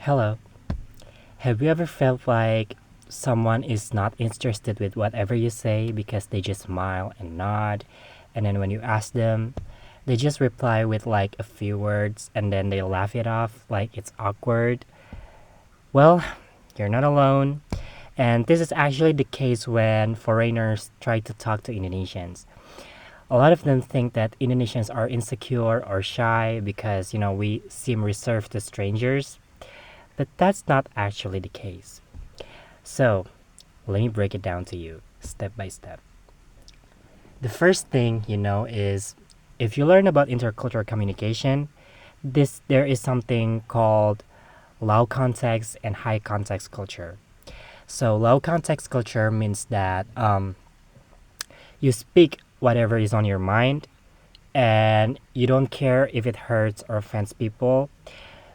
Hello. Have you ever felt like someone is not interested with whatever you say because they just smile and nod, and then when you ask them, they just reply with like a few words and then they laugh it off like it's awkward? Well, you're not alone. And this is actually the case when foreigners try to talk to Indonesians. A lot of them think that Indonesians are insecure or shy because, we seem reserved to strangers, but that's not actually the case. So, let me break it down to you step by step. The first thing is if you learn about intercultural communication, there is something called low context and high context culture. So, low context culture means that you speak whatever is on your mind and you don't care if it hurts or offends people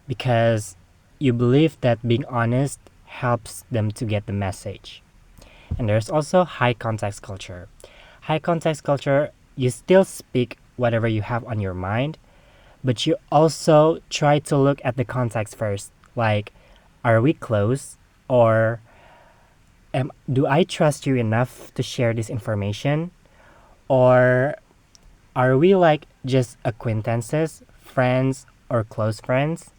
because you believe that being honest helps them to get the message. And there's also high context culture. High context culture, you still speak whatever you have on your mind, but you also try to look at the context first. Like, are we close? Or do I trust you enough to share this information? Or are we like just acquaintances, friends, or close friends?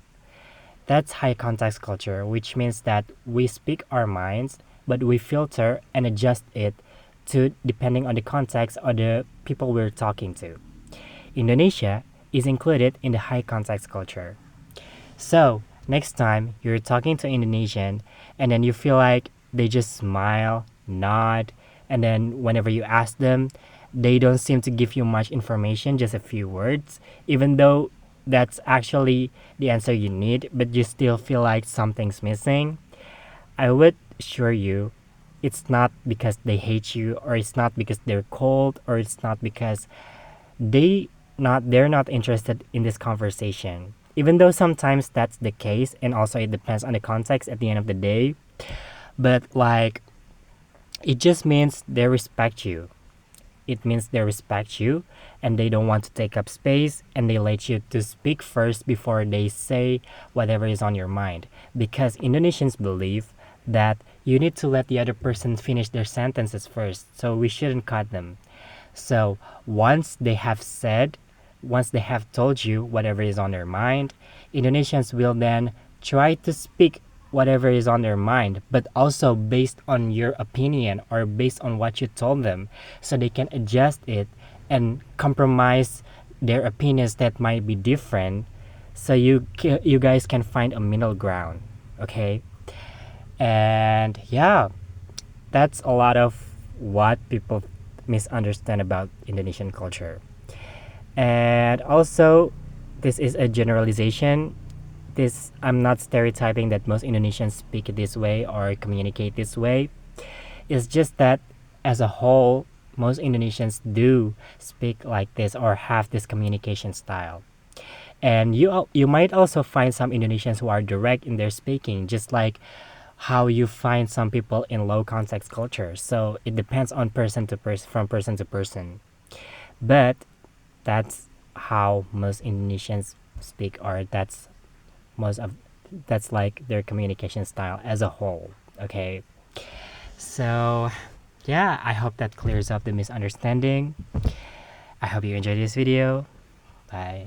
That's high context culture, which means that we speak our minds, but we filter and adjust it to depending on the context or the people we're talking to. Indonesia is included in the high context culture. So, next time you're talking to Indonesian and then you feel like they just smile, nod, and then whenever you ask them, they don't seem to give you much information, just a few words, even though that's actually the answer you need, but you still feel like something's missing. I would assure you it's not because they hate you, or it's not because they're cold, or it's not because they're not interested in this conversation. Even though sometimes that's the case, and also it depends on the context at the end of the day, but like it just means they respect you. It means they respect you and they don't want to take up space and they let you to speak first before they say whatever is on your mind. Because Indonesians believe that you need to let the other person finish their sentences first, so we shouldn't cut them. So once they have told you whatever is on their mind, Indonesians will then try to speak whatever is on their mind, but also based on your opinion or based on what you told them, so they can adjust it and compromise their opinions that might be different, so you guys can find a middle ground, okay? And yeah, that's a lot of what people misunderstand about Indonesian culture. And also, this is a generalization. This I'm not stereotyping that most Indonesians speak this way or communicate this way. It's just that as a whole, most Indonesians do speak like this or have this communication style. And you might also find some Indonesians who are direct in their speaking, just like how you find some people in low context culture. So it depends on person to person, from person to person. But that's how most Indonesians speak, or most of that's like their communication style as a whole. Okay, so yeah, I hope that clears up the misunderstanding. I hope you enjoyed this video. Bye.